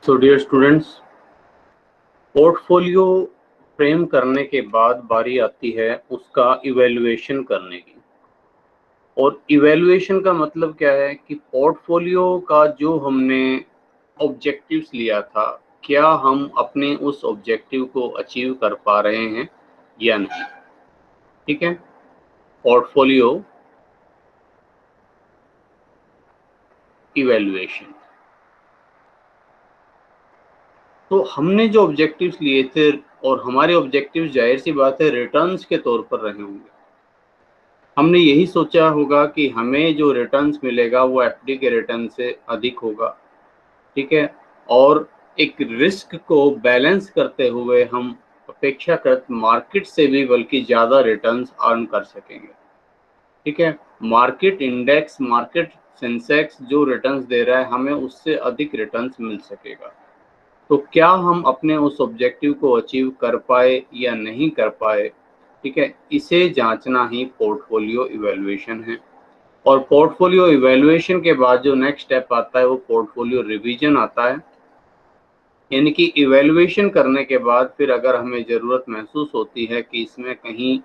सो dear students, portfolio frame करने के बाद बारी आती है उसका इवैल्यूएशन करने की। और इवैल्यूएशन का मतलब क्या है कि पोर्टफोलियो का जो हमने ऑब्जेक्टिव्स लिया था, क्या हम अपने उस ऑब्जेक्टिव को अचीव कर पा रहे हैं या नहीं। ठीक है, पोर्टफोलियो इवैल्यूएशन। तो हमने जो ऑब्जेक्टिव्स लिए थे, और हमारे ऑब्जेक्टिव्स जाहिर सी बात है रिटर्न्स के तौर पर रहे होंगे। हमने यही सोचा होगा कि हमें जो रिटर्न्स मिलेगा वो एफडी के रिटर्न से अधिक होगा। ठीक है, और एक रिस्क को बैलेंस करते हुए हम अपेक्षाकृत मार्केट से भी बल्कि ज़्यादा रिटर्न्स अर्न कर सकेंगे। ठीक है, मार्केट इंडेक्स, मार्केट सेंसेक्स जो रिटर्न्स दे रहा है हमें उससे अधिक रिटर्न्स मिल सकेगा। तो क्या हम अपने उस ऑब्जेक्टिव को अचीव कर पाए या नहीं कर पाए, ठीक है, इसे जांचना ही पोर्टफोलियो इवैल्यूएशन है। और पोर्टफोलियो इवैल्यूएशन के बाद जो नेक्स्ट स्टेप आता है वो पोर्टफोलियो रिवीजन आता है। यानी कि इवैल्यूएशन करने के बाद फिर अगर हमें ज़रूरत महसूस होती है कि इसमें कहीं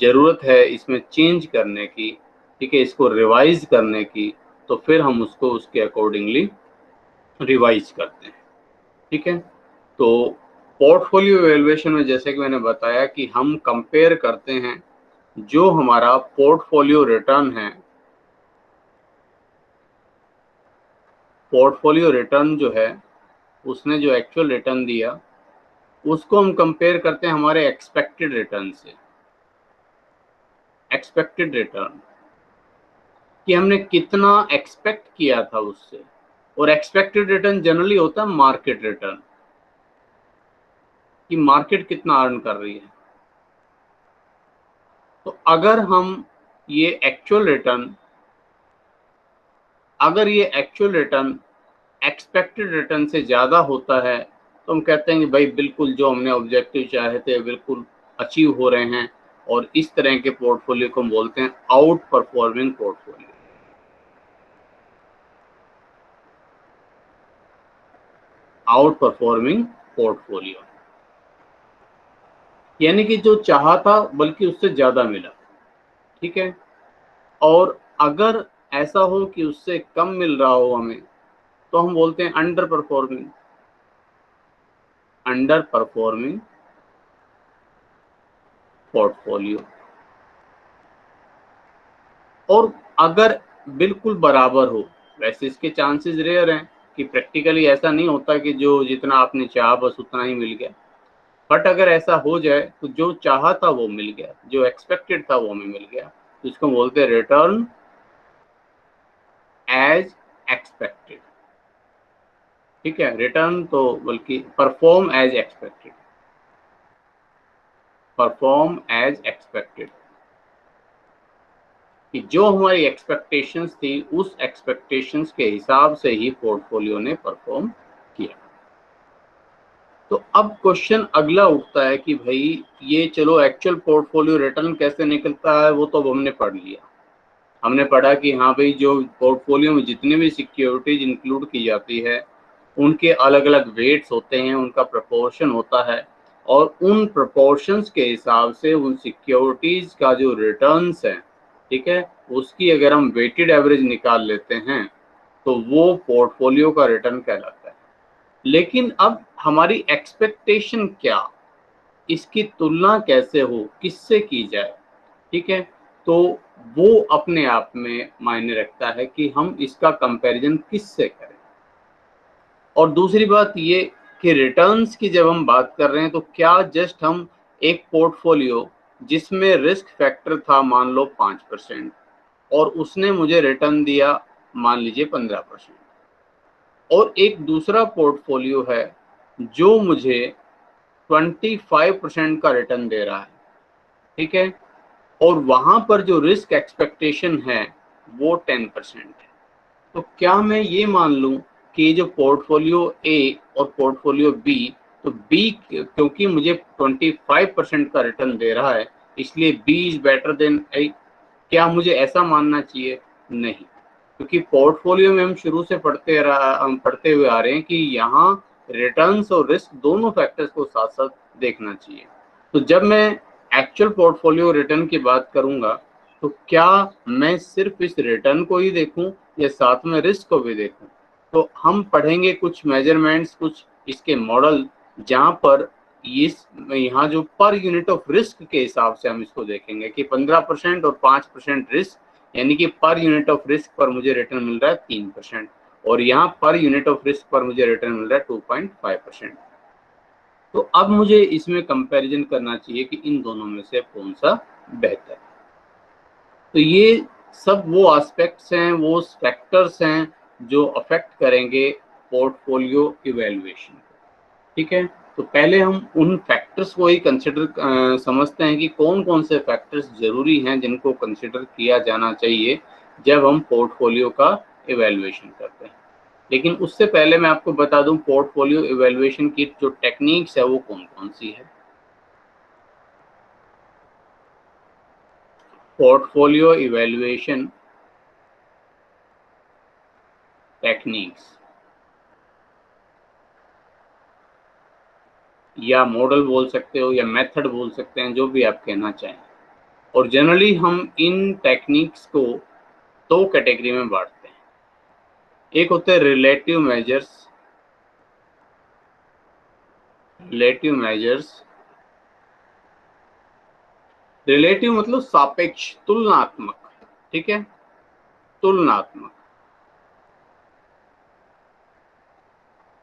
ज़रूरत है इसमें चेंज करने की, ठीक है, इसको रिवाइज करने की, तो फिर हम उसको उसके अकॉर्डिंगली रिवाइज करते हैं। ठीक है, तो पोर्टफोलियो इवैल्यूएशन में जैसे कि मैंने बताया कि हम कंपेयर करते हैं जो हमारा पोर्टफोलियो रिटर्न है, पोर्टफोलियो रिटर्न जो है उसने जो एक्चुअल रिटर्न दिया उसको हम कंपेयर करते हैं हमारे एक्सपेक्टेड रिटर्न से। एक्सपेक्टेड रिटर्न कि हमने कितना एक्सपेक्ट किया था उससे, और एक्सपेक्टेड रिटर्न जनरली होता है मार्केट रिटर्न, कि मार्केट कितना अर्न कर रही है। तो अगर हम ये एक्चुअल रिटर्न अगर ये एक्चुअल रिटर्न एक्सपेक्टेड रिटर्न से ज़्यादा होता है तो हम कहते हैं कि भाई बिल्कुल जो हमने ऑब्जेक्टिव चाहे थे बिल्कुल अचीव हो रहे हैं, और इस तरह के पोर्टफोलियो को हम बोलते हैं out performing portfolio. Out performing portfolio यानी कि जो चाहा था बल्कि उससे ज़्यादा मिला। ठीक है, और अगर ऐसा हो कि उससे कम मिल रहा हो हमें तो हम बोलते हैं under performing. Under performing portfolio. और अगर बिल्कुल बराबर हो, वैसे इसके चांसेस रेयर हैं कि प्रैक्टिकली ऐसा नहीं होता कि जो जितना आपने चाहा बस उतना ही मिल गया, बट अगर ऐसा हो जाए तो जो चाहा था वो मिल गया, जो एक्सपेक्टेड था वो हमें मिल गया, तो इसको बोलते हैं रिटर्न एज एक्सपेक्टेड। ठीक है, रिटर्न तो बल्कि perform as expected, perform as expected कि जो हमारी एक्सपेक्टेशंस थी उस एक्सपेक्टेशंस के हिसाब से ही पोर्टफोलियो ने परफॉर्म किया। तो अब क्वेश्चन अगला उठता है कि भाई ये चलो एक्चुअल पोर्टफोलियो रिटर्न कैसे निकलता है वो तो हमने पढ़ लिया। हमने पढ़ा कि हाँ भाई जो पोर्टफोलियो में जितनी भी सिक्योरिटीज इंक्लूड की जाती है उनके अलग अलग वेट्स होते हैं, उनका प्रपोर्शन होता है, और उन प्रपोर्शंस के हिसाब से उन सिक्योरिटीज का जो रिटर्न्स है, ठीक है, उसकी अगर हम वेटेड एवरेज निकाल लेते हैं तो वो पोर्टफोलियो का रिटर्न कहलाता है। लेकिन अब हमारी एक्सपेक्टेशन क्या, इसकी तुलना कैसे हो, किससे की जाए, ठीक है, तो वो अपने आप में मायने रखता है कि हम इसका कंपैरिजन किससे करें। और दूसरी बात ये कि रिटर्न्स की जब हम बात कर रहे हैं तो क्या जस्ट हम एक पोर्टफोलियो जिसमें रिस्क फैक्टर था मान लो 5% और उसने मुझे रिटर्न दिया मान लीजिए 15%, और एक दूसरा पोर्टफोलियो है जो मुझे 25% का रिटर्न दे रहा है, ठीक है, और वहां पर जो रिस्क एक्सपेक्टेशन है वो 10% है, तो क्या मैं ये मान लूं कि जो पोर्टफोलियो ए और पोर्टफोलियो बी, तो बी क्योंकि मुझे 25% का रिटर्न दे रहा है इसलिए बी इज बेटर देन ए, क्या मुझे ऐसा मानना चाहिए? नहीं, क्योंकि पोर्टफोलियो में हम शुरू से पढ़ते हुए आ रहे हैं कि यहाँ रिटर्न्स और रिस्क दोनों फैक्टर्स को साथ साथ देखना चाहिए। तो जब मैं एक्चुअल पोर्टफोलियो रिटर्न की बात करूंगा तो क्या मैं सिर्फ इस रिटर्न को ही देखूं या साथ में रिस्क को भी देखूं? तो हम पढ़ेंगे कुछ मेजरमेंट्स, कुछ इसके मॉडल, जहां पर यहाँ जो पर यूनिट ऑफ रिस्क के हिसाब से हम इसको देखेंगे कि 15% और 5% रिस्क, यानी कि पर यूनिट ऑफ रिस्क पर मुझे रिटर्न मिल रहा है 3%, और यहाँ पर यूनिट ऑफ रिस्क पर मुझे रिटर्न मिल रहा है 2.5%। तो अब मुझे इसमें कंपैरिजन करना चाहिए कि इन दोनों में से कौन सा बेहतर है। तो ये सब वो एस्पेक्ट्स हैं, वो फैक्टर्स हैं जो अफेक्ट करेंगे पोर्टफोलियो इवैल्यूएशन। ठीक है, तो पहले हम उन फैक्टर्स को ही कंसिडर समझते हैं कि कौन कौन से फैक्टर्स जरूरी हैं जिनको कंसिडर किया जाना चाहिए जब हम पोर्टफोलियो का इवैल्यूएशन करते हैं। लेकिन उससे पहले मैं आपको बता दूं पोर्टफोलियो इवैल्यूएशन की जो टेक्निक्स है वो कौन कौन सी है। पोर्टफोलियो इवैल्यूएशन टेक्निक्स या मॉडल बोल सकते हो या मेथड बोल सकते हैं, जो भी आप कहना चाहें। और जनरली हम इन टेक्निक्स को दो कैटेगरी में बांटते हैं। एक होते हैं relative measures. Relative measures, relative मतलब सापेक्ष, तुलनात्मक। ठीक है, तुलनात्मक।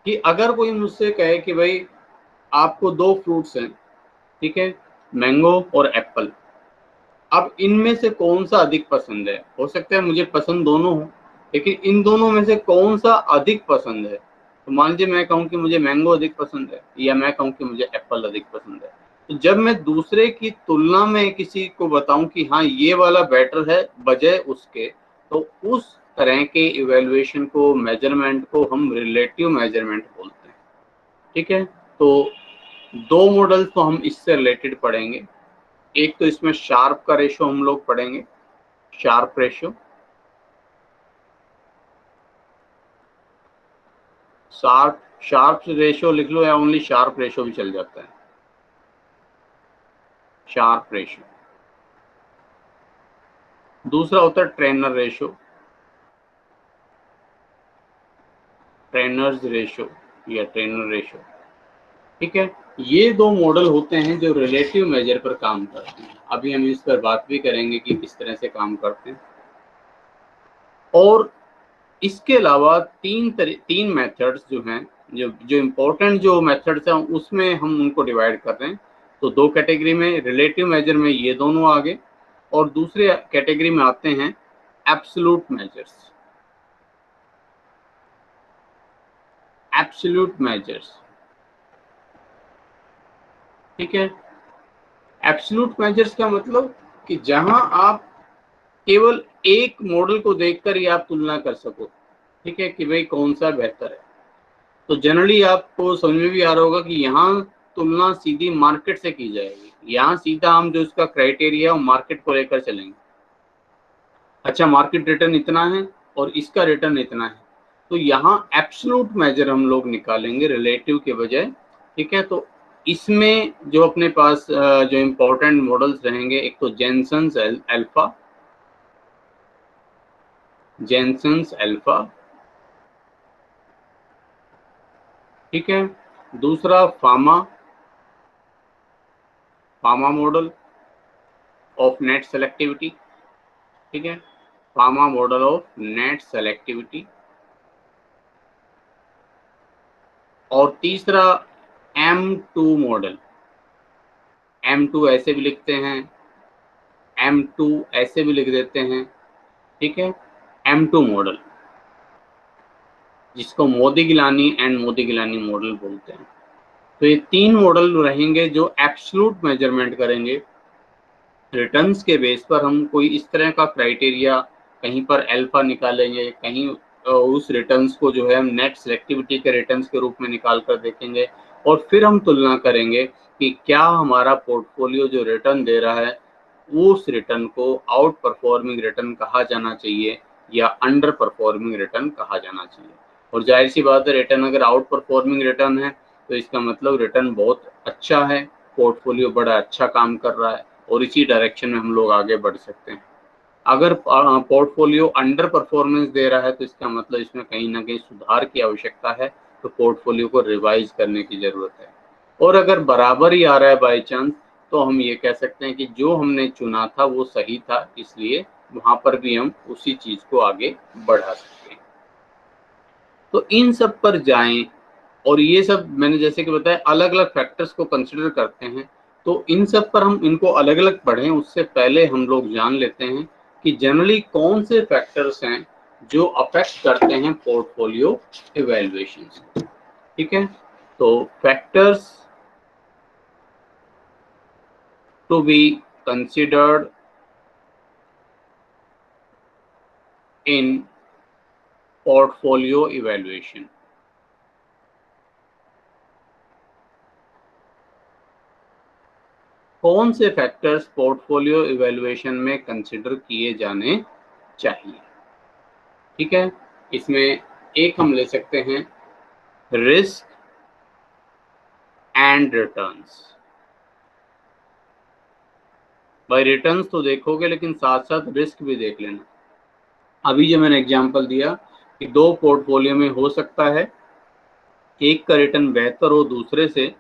कि अगर कोई मुझसे कहे कि भाई आपको दो फ्रूट्स हैं, ठीक है, मैंगो और एप्पल, अब इनमें से कौन सा अधिक पसंद है? हो सकता है मुझे पसंद दोनों हो, लेकिन इन दोनों में से कौन सा अधिक पसंद है? तो मान लीजिए मैं कहूँ कि मुझे मैंगो अधिक पसंद है, या मैं कहूँ कि मुझे एप्पल अधिक पसंद है। तो जब मैं दूसरे की तुलना में किसी को बताऊं कि हाँ ये वाला बेटर है बजाय उसके, तो उस तरह के इवैल्यूएशन को, मेजरमेंट को हम रिलेटिव मेजरमेंट बोलते हैं। ठीक है, तो दो मॉडल तो हम इससे रिलेटेड पढ़ेंगे। एक तो इसमें शार्प का रेशो हम लोग पढ़ेंगे, शार्प रेशो। शार्प रेशो लिख लो या ओनली शार्प रेशो भी चल जाता है। Sharpe ratio. दूसरा होता है ट्रेनर रेशो, ट्रेनर्स रेशो या ट्रेनर रेशो। ठीक है, ये दो मॉडल होते हैं जो रिलेटिव मेजर पर काम करते हैं। अभी हम इस पर बात भी करेंगे कि किस तरह से काम करते हैं। और इसके अलावा तीन मेथड्स जो हैं, जो इम्पोर्टेंट जो मेथड्स हैं उसमें हम उनको डिवाइड कर रहे हैं। तो दो कैटेगरी में, रिलेटिव मेजर में ये दोनों आगे, और दूसरे कैटेगरी में आते हैं एब्सोल्यूट मेजर्स। एब्सोल्यूट मेजर्स, ठीक है। एब्सोल्यूट मेजर्स का मतलब कि जहां आप केवल एक मॉडल को देखकर ही आप तुलना कर सको, ठीक है, कि भाई कौन सा बेहतर है। तो जनरली आपको समझ में भी आ रहा होगा कि यहाँ तुलना सीधी मार्केट से की जाएगी। यहाँ सीधा हम जो इसका क्राइटेरिया है मार्केट को लेकर चलेंगे। अच्छा, मार्केट रिटर्न इतना है और इसका रिटर्न इतना है, तो यहाँ एब्सोल्यूट मेजर हम लोग निकालेंगे रिलेटिव के बजाय। ठीक है, तो इसमें जो अपने पास जो इम्पोर्टेंट मॉडल्स रहेंगे, एक तो जेनसन्स अल्फा, जेनसन्स अल्फा, ठीक है। दूसरा फामा, फामा मॉडल ऑफ नेट सेलेक्टिविटी, ठीक है, फामा मॉडल ऑफ नेट सेलेक्टिविटी। और तीसरा M2 मॉडल, M2 ऐसे भी लिखते हैं, M2 ऐसे भी लिख देते हैं, ठीक है, M2 मॉडल, जिसको मोदी गिलानी एंड मोदी गिलानी मॉडल बोलते हैं। तो ये तीन मॉडल रहेंगे जो एब्सोल्यूट मेजरमेंट करेंगे। रिटर्न्स के बेस पर हम कोई इस तरह का क्राइटेरिया, कहीं पर अल्फा निकालेंगे, कहीं उस रिटर्न्स को जो है हम नेट सेलेक्टिविटी के रिटर्न्स के रूप में निकाल कर देखेंगे, और फिर हम तुलना करेंगे कि क्या हमारा पोर्टफोलियो जो रिटर्न दे रहा है उस रिटर्न को आउट परफॉर्मिंग रिटर्न कहा जाना चाहिए या अंडर परफॉर्मिंग रिटर्न कहा जाना चाहिए। और जाहिर सी बात है, रिटर्न अगर आउट परफॉर्मिंग रिटर्न है तो इसका मतलब रिटर्न बहुत अच्छा है, पोर्टफोलियो बड़ा अच्छा काम कर रहा है और इसी डायरेक्शन में हम लोग आगे बढ़ सकते हैं। अगर पोर्टफोलियो अंडर परफॉर्मेंस दे रहा है तो इसका मतलब इसमें कहीं ना कहीं सुधार की आवश्यकता है, तो पोर्टफोलियो को रिवाइज करने की जरूरत है। और अगर बराबर ही आ रहा है बाई चांस, तो हम ये कह सकते हैं कि जो हमने चुना था वो सही था, इसलिए वहां पर भी हम उसी चीज को आगे बढ़ा सकते हैं। तो इन सब पर जाएं, और ये सब मैंने जैसे कि बताया अलग अलग फैक्टर्स को कंसिडर करते हैं। तो इन सब पर हम इनको अलग अलग पढ़ें उससे पहले हम लोग जान लेते हैं कि जनरली कौन से फैक्टर्स हैं जो अफेक्ट करते हैं पोर्टफोलियो इवैल्यूएशन को। ठीक है, तो factors to be considered in portfolio evaluation. कौन से फैक्टर्स पोर्टफोलियो इवैल्यूएशन में कंसिडर किए जाने चाहिए? ठीक है, इसमें एक हम ले सकते हैं रिस्क एंड रिटर्न्स। भाई रिटर्न्स तो देखोगे लेकिन साथ साथ रिस्क भी देख लेना। अभी जो मैंने एग्जांपल दिया कि दो पोर्टफोलियो में हो सकता है एक का रिटर्न बेहतर हो दूसरे से,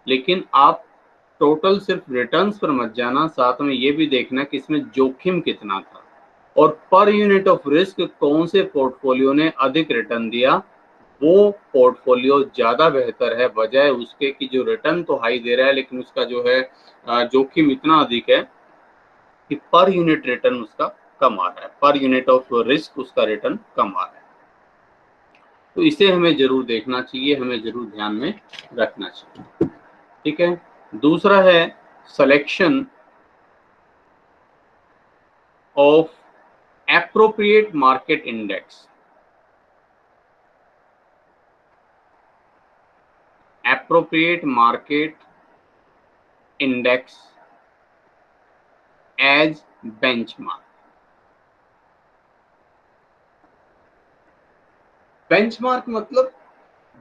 लेकिन आप टोटल सिर्फ रिटर्न्स पर मत जाना, साथ में ये भी देखना कि इसमें जोखिम कितना था और पर यूनिट ऑफ रिस्क कौन से पोर्टफोलियो ने अधिक रिटर्न दिया, वो पोर्टफोलियो ज्यादा बेहतर है, बजाय उसके कि जो रिटर्न तो हाई दे रहा है लेकिन उसका जो है जोखिम इतना अधिक है कि पर यूनिट रिटर्न उसका कम आ रहा है, पर यूनिट ऑफ रिस्क उसका रिटर्न कम आ रहा है। तो इसे हमें जरूर देखना चाहिए, हमें जरूर ध्यान में रखना चाहिए। ठीक है, दूसरा है selection of appropriate market index. Appropriate market index as benchmark. Benchmark मतलब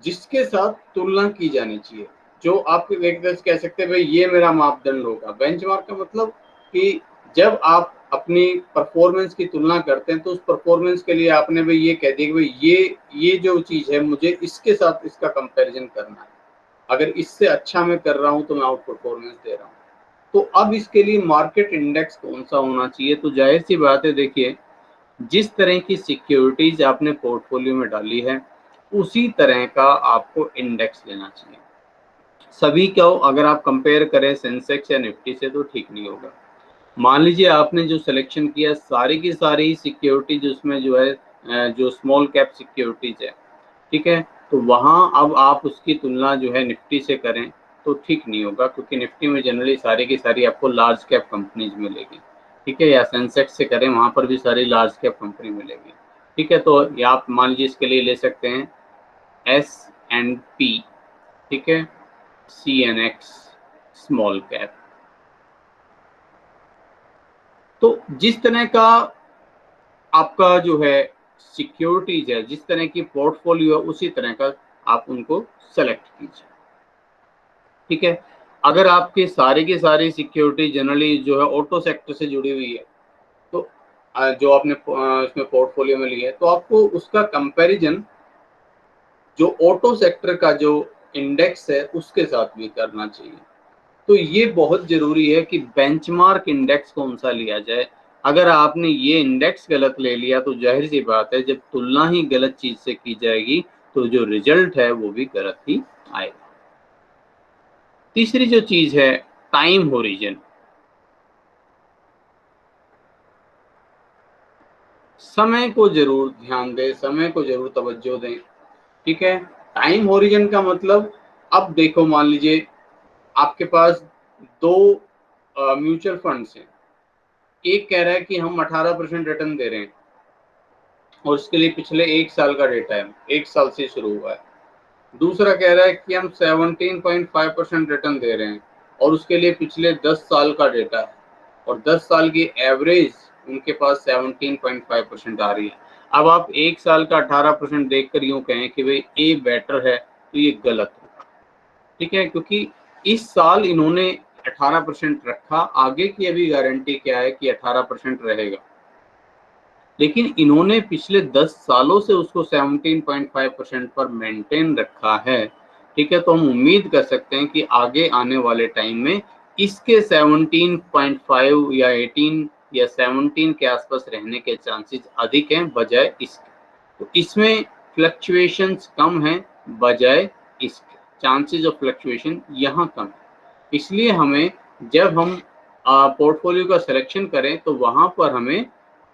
जिसके साथ तुलना की जानी चाहिए, जो आप एक तरह से कह सकते हैं भाई ये मेरा मापदंड होगा। बेंचमार्क का मतलब कि जब आप अपनी परफॉर्मेंस की तुलना करते हैं तो उस परफॉर्मेंस के लिए आपने भाई ये कह दिया कि भाई ये जो चीज है मुझे इसके साथ इसका कंपैरिजन करना है, अगर इससे अच्छा मैं कर रहा हूं तो मैं आउट परफॉर्मेंस दे रहा हूँ। तो अब इसके लिए मार्केट इंडेक्स कौन सा होना चाहिए? तो जाहिर सी बात है, देखिए जिस तरह की सिक्योरिटीज आपने पोर्टफोलियो में डाली है उसी तरह का आपको इंडेक्स लेना चाहिए। सभी को अगर आप कंपेयर करें सेंसेक्स या निफ्टी से तो ठीक नहीं होगा। मान लीजिए आपने जो सिलेक्शन किया सारी की सारी सिक्योरिटीज उसमें जो है जो स्मॉल कैप सिक्योरिटीज है, ठीक है, तो वहां अब आप उसकी तुलना जो है निफ्टी से करें तो ठीक नहीं होगा, क्योंकि निफ्टी में जनरली सारी की सारी आपको लार्ज कैप कंपनीज मिलेगी। ठीक है, या सेंसेक्स से करें वहां पर भी सारी लार्ज कैप कंपनी मिलेगी। ठीक है, तो ये आप मान लीजिए इसके लिए ले सकते हैं S&P, ठीक है, CNX स्मॉल कैप। तो जिस तरह का आपका जो है सिक्योरिटीज है, जिस तरह की पोर्टफोलियो है, उसी तरह का आप उनको सेलेक्ट कीजिए। ठीक है, अगर आपके सारे की सारी सिक्योरिटी जनरली जो है ऑटो सेक्टर से जुड़ी हुई है, तो जो आपने इसमें पोर्टफोलियो में लिया है, तो आपको उसका कंपैरिजन जो ऑटो सेक्टर का जो इंडेक्स है उसके साथ भी करना चाहिए। तो ये बहुत जरूरी है कि बेंचमार्क इंडेक्स कौन सा लिया जाए। अगर आपने ये इंडेक्स गलत ले लिया तो जाहिर सी बात है जब तुलना ही गलत चीज से की जाएगी तो जो रिजल्ट है वो भी गलत ही आएगा। तीसरी जो चीज है टाइम होरिजन। समय को जरूर ध्यान दें, समय को जरूर तवज्जो दें। ठीक है, टाइम होरिजन का मतलब अब देखो मान लीजिए आपके पास दो म्यूचुअल फंड्स हैं, एक कह रहा है कि हम 18% रिटर्न दे रहे हैं और उसके लिए पिछले एक साल का डेटा है, एक साल से शुरू हुआ है। दूसरा कह रहा है कि हम 17.5% रिटर्न दे रहे हैं और उसके लिए पिछले 10 साल का डेटा है और 10 साल की एवरेज उनके पास 17.5% आ रही है। अब आप 1 साल का 18% देखकर यूँ कहें कि भाई ए बेटर है, तो ये गलत होगा, ठीक है, क्योंकि इस साल इन्होंने 18% रखा, आगे की अभी गारंटी क्या है कि 18% रहेगा, लेकिन इन्होंने पिछले 10 सालों से उसको 17.5% पर मेंटेन रखा है, ठीक है, तो हम उम्मीद कर सकते हैं कि आगे आने वाले टाइम में इसके 17.5 या 18 या 17 के आसपास रहने के चांसेस अधिक हैं बजाय इसके। तो इसमें फ्लक्चुएशंस कम हैं बजाय इसके, चांसेस ऑफ फ्लक्चुएशन यहाँ कम है। इसलिए हमें जब हम पोर्टफोलियो का सिलेक्शन करें तो वहाँ पर हमें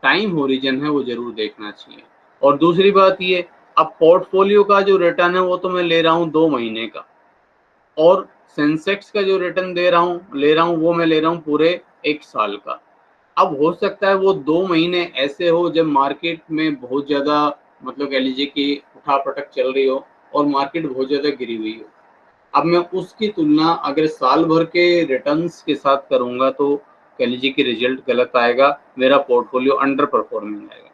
टाइम होरिजन है वो जरूर देखना चाहिए। और दूसरी बात ये, अब पोर्टफोलियो का जो रिटर्न है वो तो मैं ले रहा हूँ 2 महीने का, और सेंसेक्स का जो रिटर्न ले रहा हूँ वो मैं ले रहा हूँ पूरे 1 साल का। अब हो सकता है वो 2 महीने ऐसे हो जब मार्केट में बहुत ज़्यादा, मतलब कह लीजिए कि उठापटक चल रही हो और मार्केट बहुत ज़्यादा गिरी हुई हो। अब मैं उसकी तुलना अगर साल भर के रिटर्न्स के साथ करूंगा तो कह लीजिए कि रिजल्ट गलत आएगा, मेरा पोर्टफोलियो अंडर परफॉर्मिंग आएगा।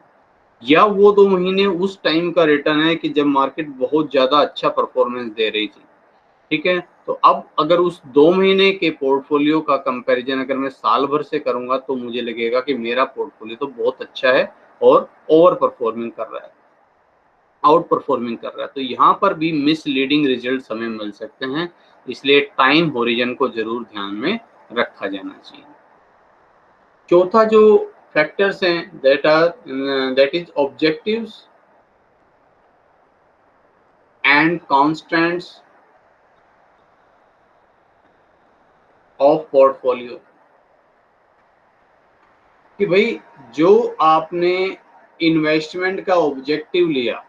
या वो 2 महीने उस टाइम का रिटर्न है कि जब मार्केट बहुत ज़्यादा अच्छा परफॉर्मेंस दे रही थी, ठीक है, तो अब अगर उस 2 महीने के पोर्टफोलियो का कंपैरिजन अगर मैं साल भर से करूंगा तो मुझे लगेगा कि मेरा पोर्टफोलियो तो बहुत अच्छा है और ओवर परफॉर्मिंग कर रहा है, आउट परफॉर्मिंग कर रहा है। तो यहाँ पर भी मिसलीडिंग रिजल्ट हमें मिल सकते हैं, इसलिए टाइम होरिजन को जरूर ध्यान में रखा जाना चाहिए। चौथा जो फैक्टर्स हैं that is objectives and constants of portfolio, कि भाई जो आपने इन्वेस्टमेंट का ऑब्जेक्टिव लिया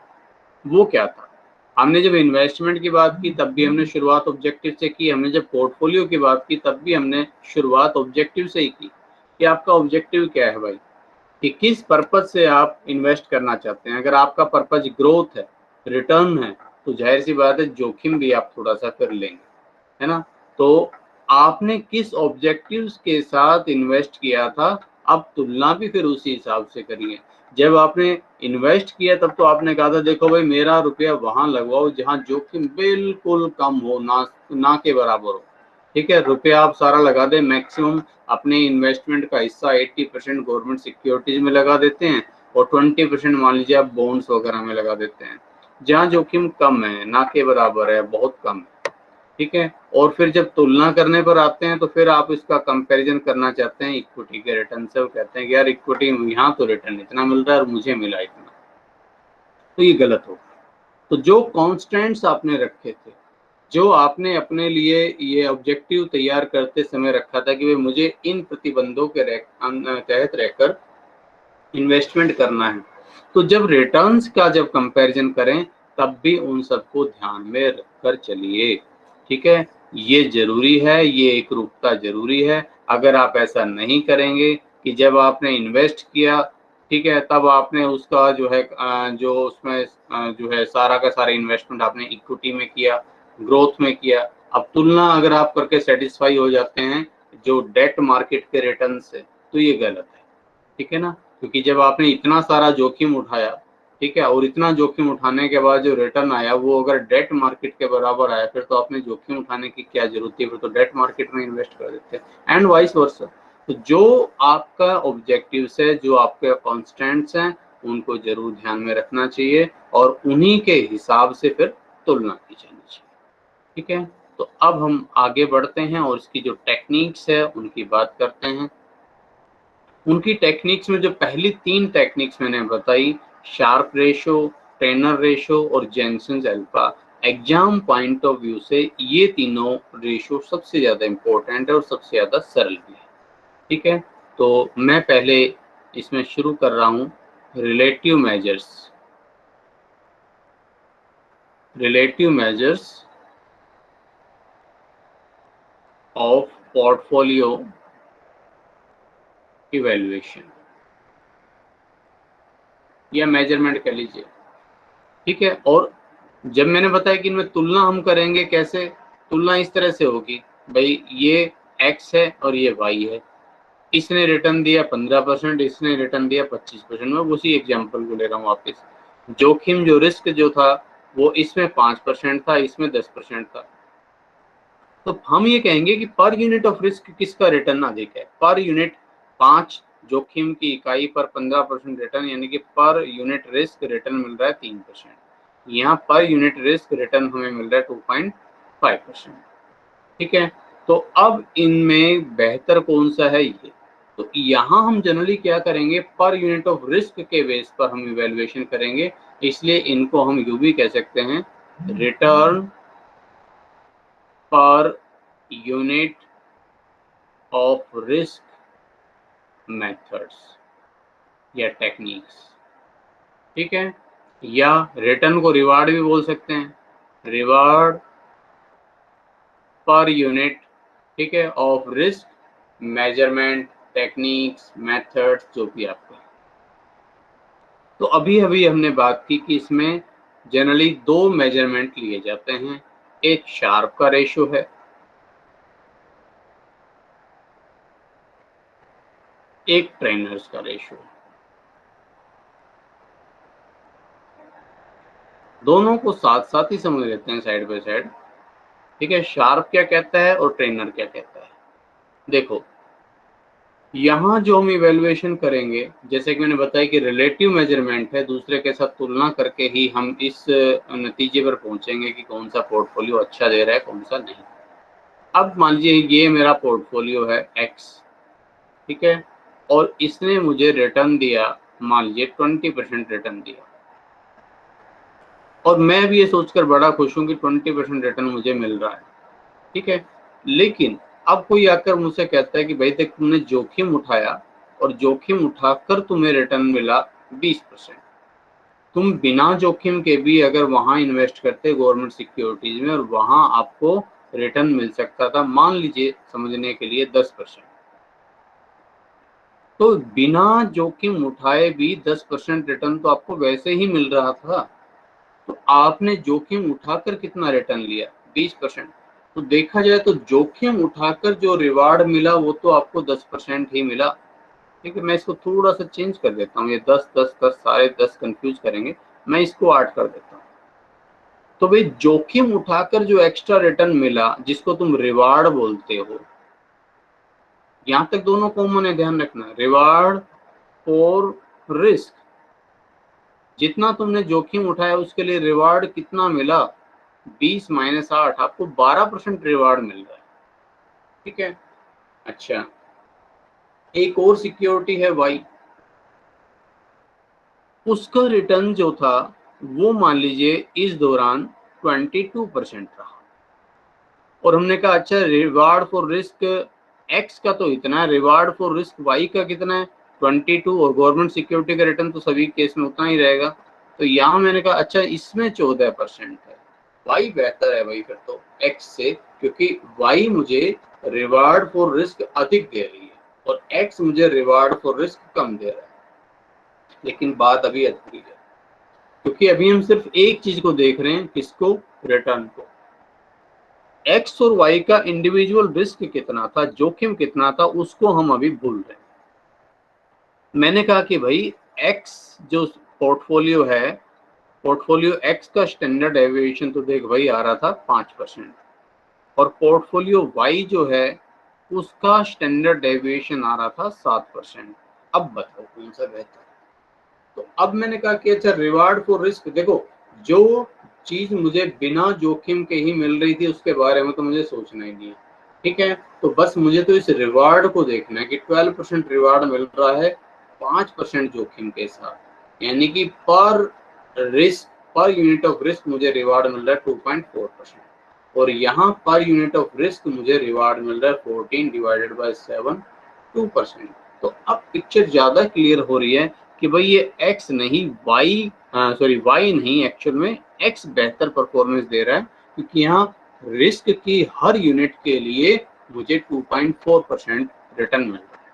वो क्या था। हमने जब इन्वेस्टमेंट की बात की तब भी हमने शुरुआत ऑब्जेक्टिव से की, हमने जब पोर्टफोलियो की बात की तब भी हमने शुरुआत ऑब्जेक्टिव से ही की कि आपका ऑब्जेक्टिव क्या है भाई, कि किस पर्पज से आप इन्वेस्ट करना चाहते हैं। अगर आपका पर्पज ग्रोथ है, रिटर्न है, तो जाहिर सी बात है जोखिम भी आप थोड़ा सा कर लेंगे, है ना। तो आपने किस ऑब्जेक्टिव्स के साथ इन्वेस्ट किया था, अब तुलना भी फिर उसी हिसाब से करिए। जब आपने इन्वेस्ट किया तब तो आपने कहा था देखो भाई मेरा रुपया वहां लगवाओ जहां जोखिम बिल्कुल कम हो, ना के बराबर हो, ठीक है। रुपया आप सारा लगा दें, मैक्सिमम अपने इन्वेस्टमेंट का हिस्सा 80% गवर्नमेंट सिक्योरिटीज में लगा देते हैं और 20% मान लीजिए आप बॉन्ड्स वगैरह में लगा देते हैं, जहाँ जोखिम कम है, ना के बराबर है, बहुत कम है, ठीक है। और फिर जब तुलना करने पर आते हैं तो फिर आप इसका कंपैरिजन करना चाहते हैं इक्विटी के रिटर्न से, वो कहते हैं कि यार इक्विटी यहाँ तो रिटर्न इतना मिल रहा है और मुझे मिला इतना, तो ये गलत होगा। तो जो कॉन्स्टेंट्स आपने रखे थे, जो आपने अपने लिए ये ऑब्जेक्टिव तैयार करते समय रखा था कि भाई मुझे इन प्रतिबंधों के तहत रहकर इन्वेस्टमेंट करना है, तो जब रिटर्न्स का जब कंपैरिजन करें तब भी उन सबको ध्यान में रखकर चलिए, ठीक है। ये जरूरी है, ये एक रूपता जरूरी है। अगर आप ऐसा नहीं करेंगे कि जब आपने इन्वेस्ट किया, ठीक है, तब आपने उसका जो है जो उसमें जो है सारा का सारा इन्वेस्टमेंट आपने इक्विटी में किया, ग्रोथ में किया, अब तुलना अगर आप करके सेटिस्फाई हो जाते हैं जो डेट मार्केट के रिटर्न से, तो ये गलत है, ठीक है ना। क्योंकि जब आपने इतना सारा जोखिम उठाया, ठीक है, और इतना जोखिम उठाने के बाद जो रिटर्न आया वो अगर डेट मार्केट के बराबर आया, फिर तो आपने जोखिम उठाने की क्या जरूरत थी, फिर तो डेट मार्केट में इन्वेस्ट कर देते हैं, एंड वाइस वर्सा। तो जो आपका ऑब्जेक्टिव्स है, जो आपके कॉन्स्टेंट्स हैं, उनको जरूर ध्यान में रखना चाहिए और उन्हीं के हिसाब से फिर तुलना की जानी चाहिए, ठीक है। तो अब हम आगे बढ़ते हैं और इसकी जो टेक्निक्स है उनकी बात करते हैं। उनकी टेक्निक्स में जो पहली 3 टेक्निक्स मैंने बताई, शार्प रेशो, टेनर रेशो और Jensen's alpha, exam point of view से ये तीनों रेशो सबसे ज़्यादा इम्पोर्टेंट है और सबसे ज़्यादा सरल भी है, ठीक है। तो मैं पहले इसमें शुरू कर रहा हूँ relative measures, relative measures of portfolio evaluation या मेजरमेंट कह लीजिए, ठीक है। और जब मैंने बताया कि इनमें तुलना हम करेंगे कैसे, तुलना इस तरह से होगी भाई ये x है और ये y है, इसने रिटर्न दिया 15%, इसने रिटर्न दिया 25%। मैं उसी एग्जांपल को ले रहा हूँ वापस। जोखिम जो रिस्क जो था वो इसमें 5% था, इसमें 10% था। तो हम ये कहेंगे कि पर यूनिट ऑफ रिस्क किसका रिटर्न अधिक है। पर यूनिट 5 जोखिम की इकाई पर 15% रिटर्न, यानी कि पर यूनिट रिस्क रिटर्न मिल रहा है 3%। यहाँ पर यूनिट रिस्क रिटर्न हमें मिल रहा है 2.5%। ठीक है, तो अब इनमें बेहतर कौन सा है ये। तो यहाँ हम जनरली क्या करेंगे, पर यूनिट ऑफ रिस्क के बेस पर हम इवेल्युएशन करेंगे, इसलिए इनको हम यूं भी कह सकते हैं, रिटर्न पर यूनिट ऑफ रिस्क मेथड्स या टेक्निक्स। ठीक है, या रिटर्न को रिवार्ड भी बोल सकते हैं, रिवार्ड पर यूनिट, ठीक है, of risk measurement techniques methods, जो भी आपको। तो अभी अभी हमने बात की कि इसमें जनरली 2 मेजरमेंट लिए जाते हैं। एक शार्प का रेशो है, एक ट्रेनर्स का रेशो। दोनों को साथ साथ ही समझ लेते हैं, साइड बाय साइड। ठीक है, शार्प क्या कहता है और ट्रेनर क्या कहता है। देखो, यहाँ जो हम इवेल्युएशन करेंगे, जैसे कि मैंने बताया कि रिलेटिव मेजरमेंट है, दूसरे के साथ तुलना करके ही हम इस नतीजे पर पहुंचेंगे कि कौन सा पोर्टफोलियो अच्छा दे रहा है, कौन सा नहीं। अब मान लीजिए ये मेरा पोर्टफोलियो है एक्स, ठीक है, और इसने मुझे रिटर्न दिया, मान लीजिए 20% रिटर्न दिया, और मैं भी ये सोचकर बड़ा खुश हूँ कि 20% रिटर्न मुझे मिल रहा है। ठीक है, लेकिन अब कोई आकर मुझसे कहता है कि भाई देख, तुमने जोखिम उठाया और जोखिम उठाकर तुम्हें रिटर्न मिला 20%। तुम बिना जोखिम के भी अगर वहां इन्वेस्ट करते गवर्नमेंट सिक्योरिटीज में, और वहां आपको रिटर्न मिल सकता था, मान लीजिए समझने के लिए 10%। तो बिना जोखिम उठाए भी 10% रिटर्न तो आपको वैसे ही मिल रहा था। तो आपने जोखिम उठाकर कितना रिटर्न लिया, 20%। तो देखा जाए तो जोखिम उठाकर जो रिवार्ड मिला वो तो आपको 10% ही मिला। ठीक है, मैं इसको थोड़ा सा चेंज कर देता हूँ, ये 10 10 10 सारे 10 कंफ्यूज करेंगे, मैं इसको 8 कर देता हूँ। तो भाई जोखिम उठाकर जो एक्स्ट्रा रिटर्न मिला, जिसको तुम रिवार्ड बोलते हो, यहां तक दोनों कॉमन है, ध्यान रखना। रिवार्ड फॉर रिस्क, जितना तुमने जोखिम उठाया उसके लिए रिवार्ड कितना मिला, 20 - 8, आपको 12% रिवार्ड मिल रहा है। ठीक है, अच्छा, एक और सिक्योरिटी है वाई, उसका रिटर्न जो था वो मान लीजिए इस दौरान 22% रहा, और हमने कहा अच्छा रिवार्ड फॉर रिस्क एक्स का तो इतना है, रिवार्ड फॉर रिस्क वाई का कितना है, 22, और गवर्नमेंट सिक्योरिटी का रिटर्न तो सभी केस में उतना ही रहेगा। तो यहाँ मैंने कहा अच्छा इसमें 14% है, वाई बेहतर है भाई फिर तो एक्स से, क्योंकि वाई मुझे रिवार्ड फॉर रिस्क अधिक दे रही है और एक्स मुझे रिवार्ड फॉर रिस्क कम दे रहा है। लेकिन बात अभी अधूरी है, क्योंकि अभी हम सिर्फ एक चीज को देख रहे हैं, किसको, रिटर्न को। एक्स और वाई का इंडिविजुअल रिस्क कितना था, जोखिम कितना था, उसको हम अभी भूल रहे हैं। मैंने कहा कि भाई एक्स जो पोर्टफोलियो है, पोर्टफोलियो एक्स का स्टैंडर्ड डेविएशन तो देख भाई आ रहा था 5%, और पोर्टफोलियो वाई जो है उसका स्टैंडर्ड डेविएशन आ रहा था 7%। अब बताओ कौन सा बेहतर। तो अब मैंने कहा कि अच्छा रिवार्ड फॉर रिस्क, देखो जो चीज मुझे बिना जोखिम के ही मिल रही थी उसके बारे में तो मुझे सोचना ही नहीं है। ठीक है, तो बस मुझे तो इस रिवार्ड को देखना है कि 12% रिवार्ड मिल रहा है 5% जोखिम के साथ, यानी कि पर रिस्क, पर यूनिट ऑफ रिस्क मुझे रिवार्ड मिल रहा है 2.4%, और यहाँ पर यूनिट ऑफ रिस्क मुझे रिवार्ड मिल रहा है 14/7, 2%। तो अब पिक्चर ज्यादा क्लियर हो रही है कि भाई ये एक्स नहीं वाई, सॉरी वाई नहीं, एक्चुअल में एक्स बेहतर परफॉर्मेंस दे रहा है, क्योंकि यहाँ रिस्क की हर यूनिट के लिए मुझे 2.4% रिटर्न मिल रहा है।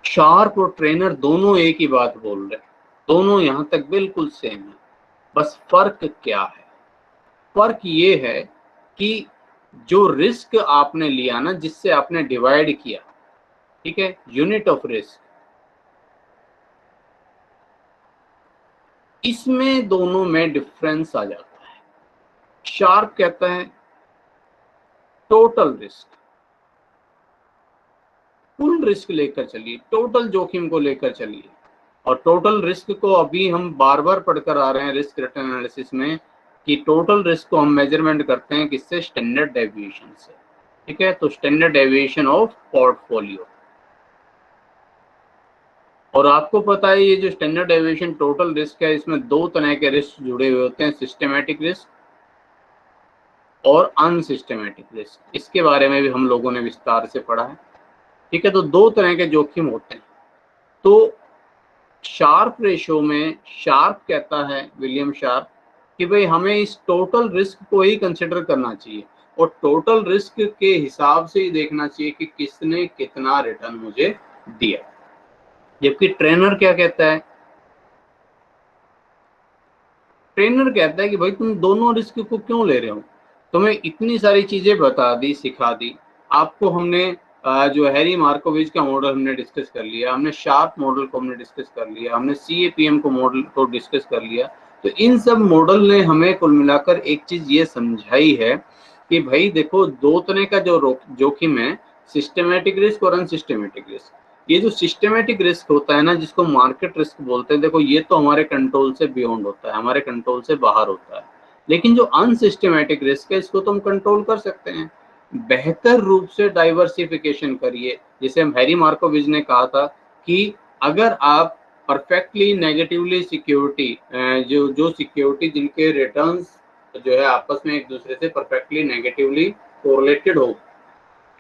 शार्प और ट्रेनर दोनों एक ही बात बोल रहे हैं, दोनों यहाँ तक बिल्कुल सेम है। बस फर्क क्या है, फर्क ये है कि जो रिस्क आपने लिया ना, जिससे आपने डिवाइड किया, ठीक है, यूनिट ऑफ रिस्क। इसमें दोनों में डिफरेंस आ जाता है। शार्प कहता है टोटल रिस्क, कुल रिस्क लेकर चलिए, टोटल जोखिम को लेकर चलिए। और टोटल रिस्क को अभी हम बार बार पढ़कर आ रहे हैं रिस्क रिटर्न एनालिसिस में कि टोटल रिस्क को हम मेजरमेंट करते हैं किससे, स्टैंडर्ड डेविएशन से। ठीक है, तो स्टैंडर्ड डेविएशन ऑफ पोर्टफोलियो। और आपको पता है ये जो स्टैंडर्ड डेविएशन टोटल रिस्क है, इसमें दो तरह के रिस्क जुड़े हुए होते हैं, सिस्टमैटिक रिस्क और अनसिस्टमैटिक रिस्क। इसके बारे में भी हम लोगों ने विस्तार से पढ़ा है। ठीक है, तो दो तरह के जोखिम होते हैं। तो शार्प रेशो में शार्प कहता है, विलियम शार्प, कि भाई हमें इस टोटल रिस्क को ही कंसिडर करना चाहिए और टोटल रिस्क के हिसाब से ही देखना चाहिए कि किसने कितना रिटर्न मुझे दिया। जबकि ट्रेनर क्या कहता है, ट्रेनर कहता है कि भाई तुम दोनों रिस्क को क्यों ले रहे हो, तुम्हें इतनी सारी चीजें बता दी, सिखा दी आपको हमने। जो हैरी मार्कोविच का मॉडल हमने डिस्कस कर लिया, हमने शार्प मॉडल को हमने डिस्कस कर लिया, हमने CAPM को मॉडल को डिस्कस कर लिया। तो इन सब मॉडल ने हमें कुल मिलाकर एक चीज ये समझाई है कि भाई देखो, दो तरह का जो जोखिम है, सिस्टमेटिक रिस्क और अनसिस्टमेटिक रिस्क। ये जो सिस्टमेटिक रिस्क होता है ना, जिसको मार्केट रिस्क बोलते हैं, देखो ये तो हमारे कंट्रोल से बियॉन्ड होता है, हमारे कंट्रोल से बाहर होता है। लेकिन जो अनसिस्टमेटिक रिस्क है, इसको तो हम कंट्रोल कर सकते हैं। बेहतर रूप से डाइवर्सिफिकेशन करिए। जैसे हम हैरी मार्कोविच ने कहा था कि अगर आप परफेक्टली नेगेटिवली सिक्योरिटी, जो जो सिक्योरिटी जिनके रिटर्न्स जो है आपस में एक दूसरे से परफेक्टली नेगेटिवली कोरिलेटेड हो,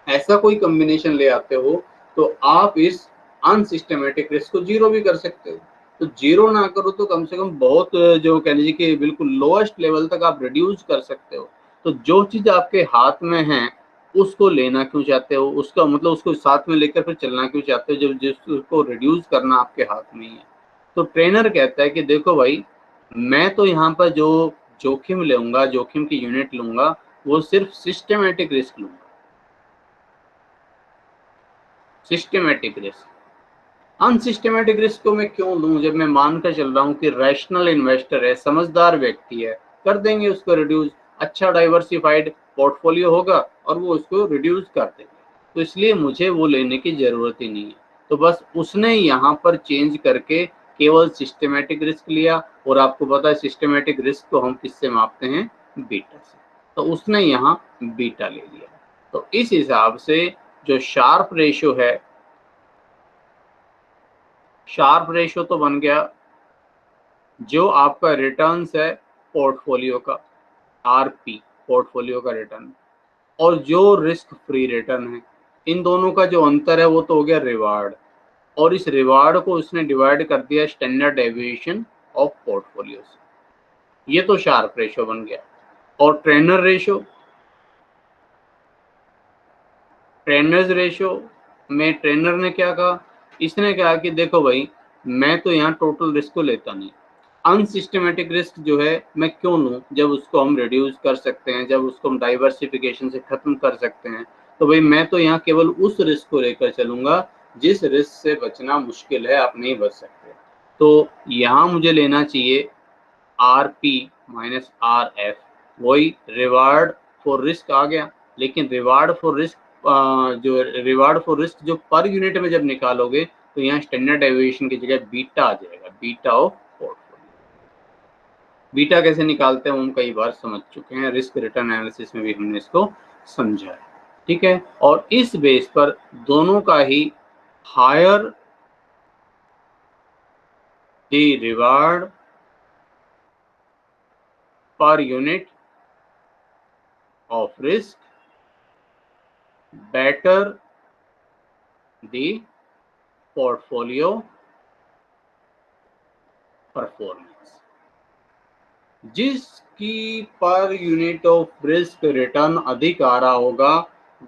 ऐसा कोई कॉम्बिनेशन ले आते हो, तो आप इस अनसिस्टमेटिक रिस्क को जीरो भी कर सकते हो। तो जीरो ना करो तो कम से कम बहुत, जो कह लीजिए कि बिल्कुल लोएस्ट लेवल तक आप रिड्यूस कर सकते हो। तो जो चीज आपके हाथ में है उसको लेना क्यों चाहते हो, उसका मतलब उसको साथ में लेकर फिर चलना क्यों चाहते हो, जब जिसको रिड्यूस करना आपके हाथ में ही है। तो ट्रेनर कहता है कि देखो भाई, मैं तो यहाँ पर जो जोखिम लूंगा, जोखिम की यूनिट लूंगा, वो सिर्फ सिस्टमेटिक रिस्क लूंगा। सिस्टमेटिक रिस्क, अनसिस्टमेटिक रिस्क को मैं क्यों लूं, जब मैं मानकर चल रहा हूं कि रैशनल इन्वेस्टर है, समझदार व्यक्ति है, कर देंगे उसको रिड्यूस। अच्छा डाइवर्सिफाइड पोर्टफोलियो होगा और वो उसको रिड्यूस कर देंगे, तो इसलिए मुझे वो लेने की जरूरत ही नहीं है। तो बस उसने यहाँ पर चेंज करके केवल सिस्टमेटिक रिस्क लिया। और आपको पता है सिस्टमेटिक रिस्क को हम किससे मापते हैं, बीटा से। तो उसने यहाँ बीटा ले लिया। तो इस हिसाब से जो शार्प रेशो है, शार्प रेशो तो बन गया जो आपका रिटर्न्स है पोर्टफोलियो का, RP, पोर्टफोलियो का रिटर्न, और जो रिस्क फ्री रिटर्न है, इन दोनों का जो अंतर है वो तो हो गया रिवार्ड। और इस रिवार्ड को उसने डिवाइड कर दिया स्टैंडर्ड डेविएशन ऑफ पोर्टफोलियो से। ये तो शार्प रेशो बन गया। और ट्रेनर रेशो, ट्रेनर्स रेशो में ट्रेनर ने क्या कहा, इसने कहा कि देखो भाई, मैं तो यहाँ टोटल रिस्क को लेता नहीं, अनसिस्टमेटिक रिस्क जो है मैं क्यों लूँ, जब उसको हम रिड्यूस कर सकते हैं, जब उसको हम डाइवर्सिफिकेशन से खत्म कर सकते हैं। तो भाई मैं तो यहाँ केवल उस रिस्क को लेकर चलूंगा जिस रिस्क से बचना मुश्किल है, आप नहीं बच सकते। तो यहाँ मुझे लेना चाहिए RP माइनस RF, वही रिवार्ड फॉर रिस्क आ गया। लेकिन रिवार्ड फॉर रिस्क, जो रिवार्ड फॉर रिस्क जो पर यूनिट में जब निकालोगे, तो यहाँ स्टैंडर्ड डेविएशन की जगह बीटा आ जाएगा, बीटा ऑफ पोर्टफोलियो। बीटा कैसे निकालते हैं हम कई बार समझ चुके हैं, रिस्क रिटर्न एनालिसिस में भी हमने इसको समझा है। ठीक है, और इस बेस पर दोनों का ही higher the reward per unit of risk, better the portfolio performance. जिसकी per unit of risk return अधिक आ रहा होगा,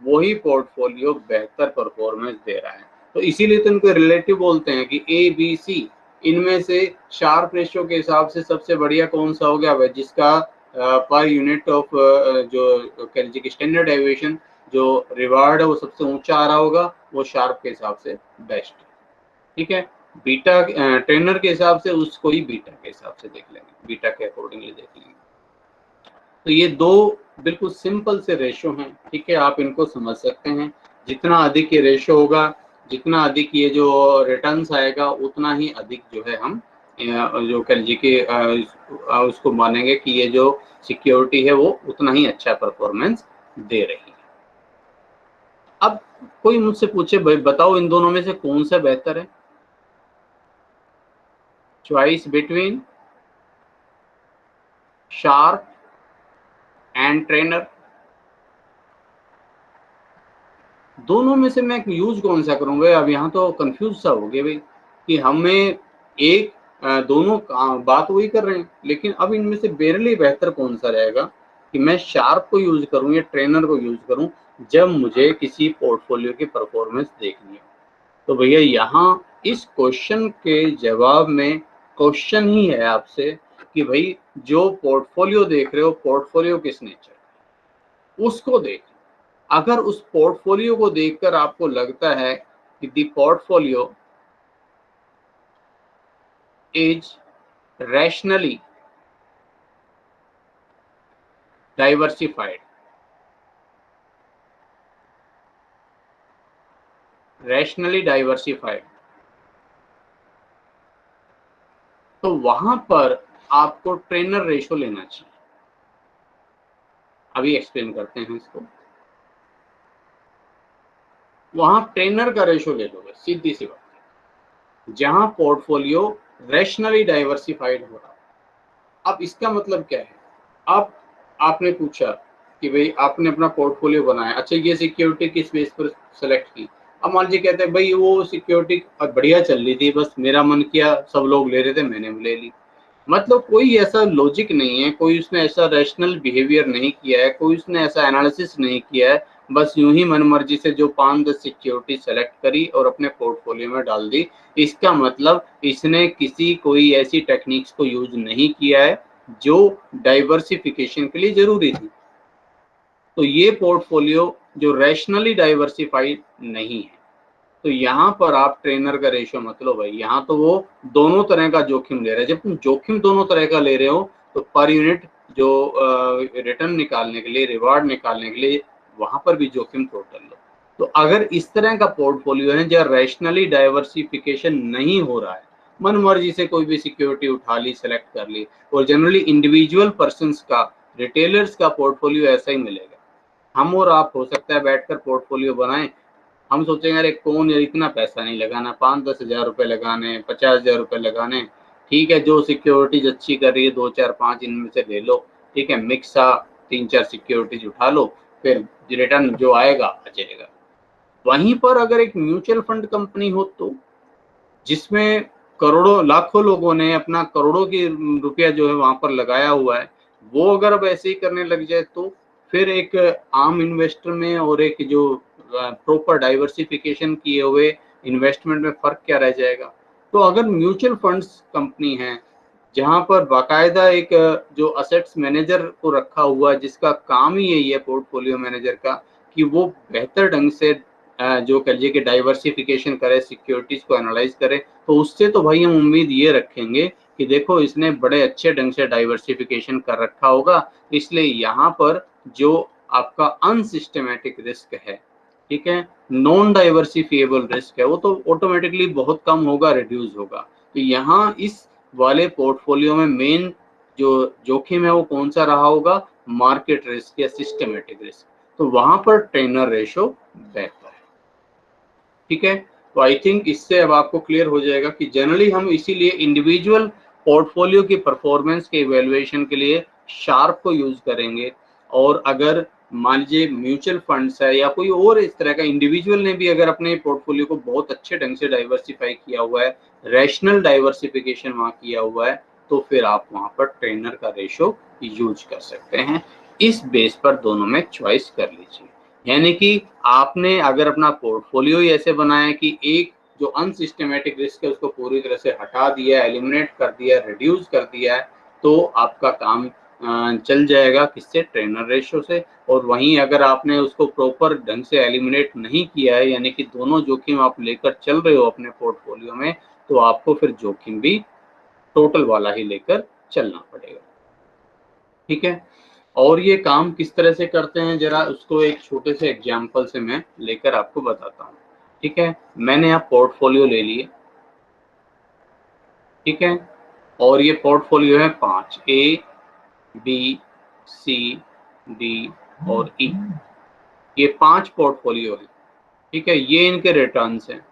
वही पोर्टफोलियो बेहतर परफॉर्मेंस दे रहा है। तो इसीलिए तो इनको रिलेटिव बोलते हैं कि ABC, इनमें से शार्प रेशियो के हिसाब से सबसे बढ़िया कौन सा हो गया, वह जिसका पर यूनिट ऑफ जो कह लीजिए कि स्टैंडर्ड डेविएशन जो रिवार्ड है वो सबसे ऊंचा आ रहा होगा, वो शार्प के हिसाब से बेस्ट है। ठीक है, बीटा ट्रेनर के हिसाब से उसको ही बीटा के हिसाब से देख लेंगे, बीटा के अकॉर्डिंगली देख लेंगे। तो ये दो बिल्कुल सिंपल से रेशो हैं। ठीक है, आप इनको समझ सकते हैं। जितना अधिक ये रेशो होगा, जितना अधिक ये जो रिटर्न्स आएगा, उतना ही अधिक जो है हम जो कह लीजिए कि उसको मानेंगे कि ये जो सिक्योरिटी है वो उतना ही अच्छा परफॉर्मेंस दे रही है। अब कोई मुझसे पूछे भाई बताओ इन दोनों में से कौन सा बेहतर है? Choice between sharp and trainer, दोनों में से मैं यूज कौन सा करूंगा? अब यहाँ तो कंफ्यूज सा हो गया भाई कि हमें एक दोनों बात वही कर रहे हैं, लेकिन अब इनमें से मेरे लिए बेहतर कौन सा रहेगा कि मैं शार्प को यूज करूं या ट्रेनर को यूज करूं जब मुझे किसी पोर्टफोलियो की परफॉर्मेंस देखनी हो। तो भैया यहाँ इस क्वेश्चन के जवाब में क्वेश्चन ही है आपसे कि भाई जो पोर्टफोलियो देख रहे हो, पोर्टफोलियो किस नेचर, उसको देख। अगर उस पोर्टफोलियो को देखकर आपको लगता है कि the portfolio is rationally diversified, rationally diversified, तो वहां पर आपको ट्रेनर रेशो लेना चाहिए। अभी एक्सप्लेन करते हैं इसको। वहां ट्रेनर का रेशो ले लोगे, सीधी सी बात, जहां पोर्टफोलियो रैशनली डाइवर्सिफाइड हो रहा। अब इसका मतलब क्या है? अब आपने पूछा कि भाई आपने अपना पोर्टफोलियो बनाया, अच्छा ये सिक्योरिटी किस बेस पर सेलेक्ट की? अब मान लीजिए कहते हैं भाई वो सिक्योरिटी बढ़िया चल रही थी, बस मेरा मन किया, सब लोग ले रहे थे, मैंने भी ले ली। मतलब कोई ऐसा लॉजिक नहीं है, कोई उसने ऐसा रैशनल बिहेवियर नहीं किया है, कोई उसने ऐसा एनालिसिस नहीं किया है, बस यूं ही मनमर्जी से जो 5-10 सिक्योरिटी सेलेक्ट करी और अपने पोर्टफोलियो में डाल दी। इसका मतलब इसने किसी कोई ऐसी टेक्निक्स को यूज नहीं किया है जो डाइवर्सिफिकेशन के लिए जरूरी थी। तो ये पोर्टफोलियो जो रैशनली डाइवर्सिफाइड नहीं है। तो यहाँ पर आप ट्रेनर का रेशियो मत लो भाई, यहाँ तो वो दोनों तरह का जोखिम ले रहा है। जब तुम जोखिम दोनों तरह का ले रहे हो तो पर यूनिट जो रिटर्न निकालने के लिए, रिवार्ड निकालने के लिए, वहां पर भी जोखिम टोटल लो। तो अगर इस तरह का पोर्टफोलियो है जहाँ रैशनली डाइवर्सिफिकेशन नहीं हो रहा है, मन मर्जी से कोई भी सिक्योरिटी उठा ली, सेलेक्ट कर ली, और जनरली इंडिविजुअल पर्सनस का, रिटेलर्स का पोर्टफोलियो ऐसा ही मिलेगा। हम और आप हो सकता है बैठकर पोर्टफोलियो बनाएं, हम सोचेंगे अरे कौन यार इतना पैसा नहीं लगाना, 5-10 हज़ार रुपए लगाने, 50,000 रुपए लगाने। ठीक है, जो सिक्योरिटीज अच्छी कर रही है 2-4-5 इनमें से ले लो। ठीक है, मिक्सा 3-4 सिक्योरिटीज उठा लो, फिर रिटर्न जो आएगा आ जाएगा। वहीं पर अगर एक म्यूचुअल फंड कंपनी हो तो, जिसमें करोड़ों लाखों लोगों ने अपना करोड़ों की रुपया जो है वहां पर लगाया हुआ है, वो अगर अब ऐसे ही करने लग जाए तो फिर एक आम इन्वेस्टर में और एक जो प्रॉपर डाइवर्सिफिकेशन किए हुए इन्वेस्टमेंट में फर्क क्या रह जाएगा? तो अगर म्यूचुअल फंड्स कंपनी है जहां पर बाकायदा एक जो असेट्स मैनेजर को रखा हुआ है, जिसका काम ही यही है पोर्टफोलियो मैनेजर का कि वो बेहतर ढंग से जो कह लीजिए कि डाइवर्सिफिकेशन करे, सिक्योरिटीज को एनालाइज करे, तो उससे तो भाई हम उम्मीद ये रखेंगे कि देखो इसने बड़े अच्छे ढंग से डाइवर्सिफिकेशन कर रखा होगा, इसलिए यहाँ पर जो आपका अनसिस्टमेटिक रिस्क है, ठीक है, नॉन डाइवर्सिफिएबल रिस्क है, वो तो ऑटोमेटिकली बहुत कम होगा, रिड्यूस होगा। तो यहाँ इस वाले पोर्टफोलियो में मेन जो जोखिम है वो कौन सा रहा होगा? मार्केट रिस्क या सिस्टमेटिक रिस्क। तो वहां पर ट्रेनर रेशो बेहतर है। ठीक है, तो आई थिंक इससे अब आपको क्लियर हो जाएगा कि जनरली हम इसीलिए इंडिविजुअल पोर्टफोलियो की परफॉर्मेंस के इवैल्यूएशन के लिए शार्प को यूज करेंगे। और अगर मान लीजिए म्यूचुअल फंड्स है या कोई और इस तरह का इंडिविजुअल ने भी अगर अपने पोर्टफोलियो को बहुत अच्छे ढंग से डाइवर्सिफाई किया हुआ है, रैशनल डाइवर्सिफिकेशन वहां किया हुआ है, तो फिर आप वहां पर ट्रेनर का रेशो यूज कर सकते हैं। इस बेस पर दोनों में चॉइस कर लीजिए। यानी कि आपने अगर अपना पोर्टफोलियो ही ऐसे बनाया कि एक जो अनसिस्टमेटिक रिस्क है उसको पूरी तरह से हटा दिया, एलिमिनेट कर दिया, रिड्यूस कर दिया है, तो आपका काम चल जाएगा किससे, ट्रेनर रेशो से। और वहीं अगर आपने उसको प्रॉपर ढंग से एलिमिनेट नहीं किया है, यानी कि दोनों जोखिम आप लेकर चल रहे हो अपने पोर्टफोलियो में, तो आपको फिर जोखिम भी टोटल वाला ही लेकर चलना पड़ेगा। ठीक है, और ये काम किस तरह से करते हैं जरा उसको एक छोटे से एग्जाम्पल से मैं लेकर आपको बताता हूँ। ठीक है, मैंने यहाँ पोर्टफोलियो ले लिए। ठीक है, और ये पोर्टफोलियो है 5, ए बी सी डी और ई, ये 5 पोर्टफोलियो है। ठीक है, ये इनके रिटर्न्स हैं।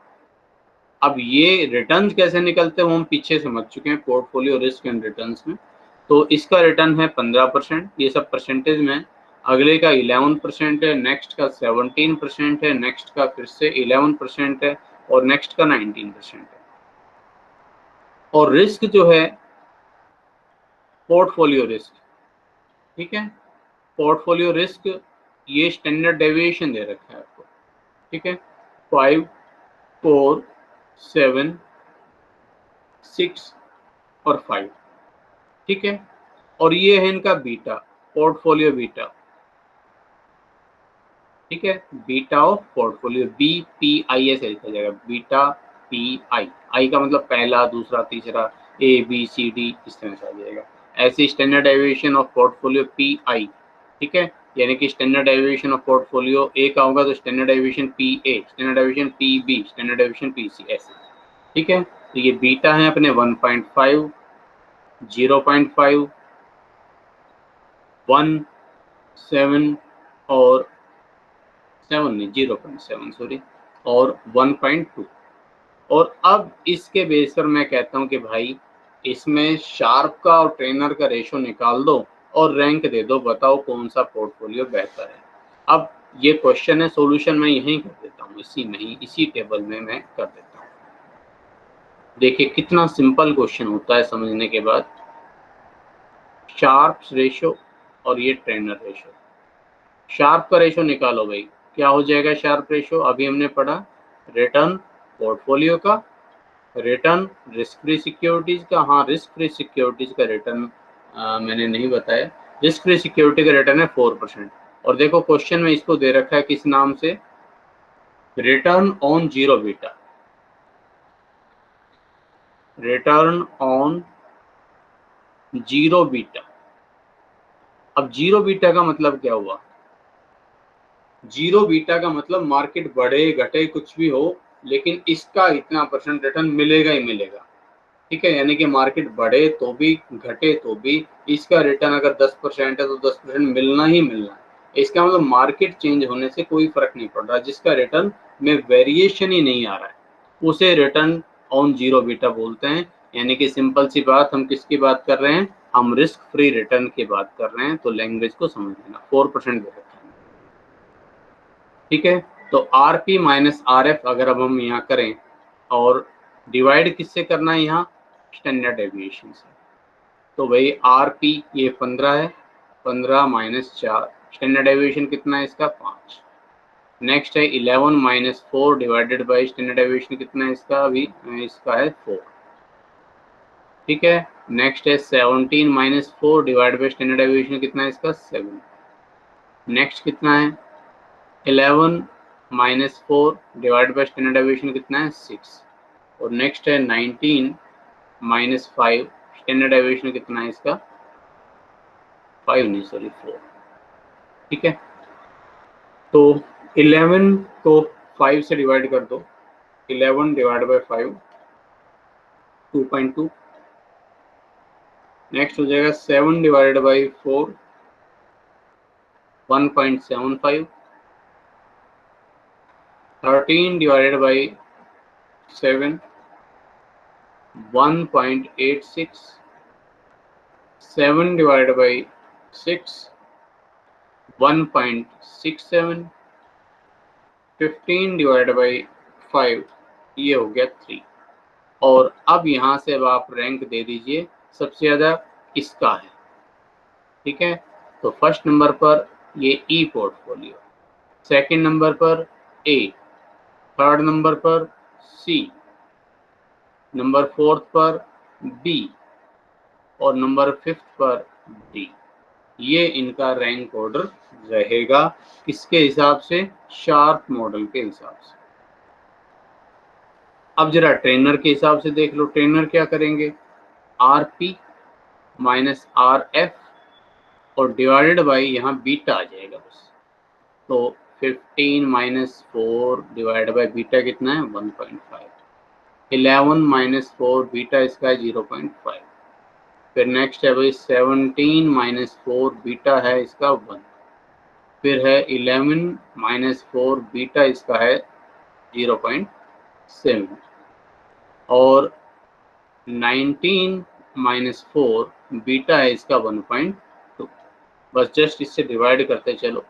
अब ये रिटर्न्स कैसे निकलते हैं वो हम पीछे समझ चुके हैं पोर्टफोलियो रिस्क एंड रिटर्न्स में। तो इसका रिटर्न है 15%, ये सब परसेंटेज में। अगले का 11% है, नेक्स्ट का 17% है, नेक्स्ट का फिर से 11% है, और नेक्स्ट का 19% है। और रिस्क जो है पोर्टफोलियो रिस्क, ठीक है, पोर्टफोलियो रिस्क ये स्टैंडर्ड डेविएशन दे रखा है आपको। ठीक है, 5, 4, 7, 6 और 5। ठीक है, और ये है इनका बीटा, पोर्टफोलियो बीटा। ठीक है, बीटा ऑफ पोर्टफोलियो, BPI ऐसे लिखा जाएगा, बीटा PI। आई का मतलब पहला, दूसरा, तीसरा, ABCD इस तरह से आ जाएगा। ऐसी standard deviation of portfolio PI। ठीक है, यानी कि स्टैंडर्ड डेविएशन ऑफ पोर्टफोलियो ए का होगा तो standard deviation PA, standard deviation PB, standard deviation PC ऐसे। ठीक है, तो ये बीटा है अपने 1.5, 0.5, 1, 7 और 7 नहीं, 0.7 सॉरी, और 1.2। और अब इसके बेस पर मैं कहता हूं कि भाई इसमें शार्प का और ट्रेनर का रेशो निकाल दो और रैंक दे दो, बताओ कौन सा पोर्टफोलियो बेहतर है। अब ये क्वेश्चन है, सॉल्यूशन मैं यहीं कर देता हूँ, इसी में ही, इसी टेबल में मैं कर देता हूँ। देखिए कितना सिंपल क्वेश्चन होता है समझने के बाद। शार्प रेशो और ये ट्रेनर रेशो, शार्प का रेशो निकालो भाई, क्या हो जाएगा शार्प रेशो, अभी हमने पढ़ा, रिटर्न पोर्टफोलियो का, रिटर्न रिस्क फ्री सिक्योरिटीज का। हाँ, रिस्क फ्री सिक्योरिटीज का रिटर्न मैंने नहीं बताया, रिस्क फ्री सिक्योरिटी का रिटर्न है 4%। और देखो क्वेश्चन में इसको दे रखा है किस नाम से, return on zero beta, return on zero beta. अब जीरो बीटा का मतलब क्या हुआ, जीरो बीटा का मतलब मार्केट बढ़े घटे कुछ भी हो, लेकिन इसका इतना परसेंट रिटर्न मिलेगा ही मिलेगा। ठीक है, यानी कि मार्केट बढ़े तो भी घटे तो भी इसका रिटर्न अगर 10% है तो 10% मिलना ही मिलना है। इसका मतलब मार्केट चेंज होने से कोई फर्क नहीं पड़ रहा, जिसका रिटर्न में वेरिएशन ही नहीं आ रहा है उसे रिटर्न ऑन जीरो बीटा बोलते हैं। यानी कि सिंपल सी बात, हम किसकी बात कर रहे हैं, हम रिस्क फ्री रिटर्न की बात कर रहे हैं। तो लैंग्वेज को समझ लेना, 4% दे रखा है। ठीक है, तो RP माइनस RF अगर अब हम यहाँ करें और डिवाइड किससे करना है, यहाँ स्टैंडर्ड डेविएशन से। तो भाई RP ये 15 है, 15 माइनस 4, स्टैंडर्ड डेविएशन कितना है इसका, 5। नेक्स्ट है 11 minus 4 divided by standard deviation कितना है इसका, अभी इसका है 4। ठीक है, नेक्स्ट है 17 minus 4 divide by standard deviation कितना है इसका, 7। नेक्स्ट कितना है 11 minus 4 divide by standard deviation कितना है, 6। और नेक्स्ट है 19 माइनस 5, स्टैंडर्ड डेविएशन कितना है इसका, 5 नहीं सॉरी 4। ठीक है, तो 11 को 5 से डिवाइड कर दो, 11 डिवाइड बाई 5 2.2। नेक्स्ट हो जाएगा 7 divided by 4 1.75, 13 divided by 7 1.86, 7 divided by 6 1.67, 15 divided by 5 ये हो गया 3। और अब यहाँ से अब आप रैंक दे दीजिए, सबसे ज़्यादा इसका है। ठीक है, तो फर्स्ट नंबर पर ये ई पोर्टफोलियो, सेकंड नंबर पर ए, थर्ड नंबर पर सी, नंबर फोर्थ पर बी और नंबर फिफ्थ पर डी। ये इनका रैंक ऑर्डर रहेगा। किसके हिसाब से? शार्प मॉडल के हिसाब से। अब जरा ट्रेनर के हिसाब से देख लो। ट्रेनर क्या करेंगे? RP माइनस RF और डिवाइडेड बाई यहाँ बीटा आ जाएगा बस। तो 15 माइनस 4 डिवाइड बाई बीटा कितना है? 1.5। 11 माइनस 4 बीटा इसका है 0.5। फिर नेक्स्ट है भाई 17 माइनस 4 बीटा है इसका 1। फिर है 11 माइनस 4 बीटा इसका है 0.7 और 19 माइनस 4 बीटा है इसका 1.2। बस जस्ट इससे डिवाइड करते चलो,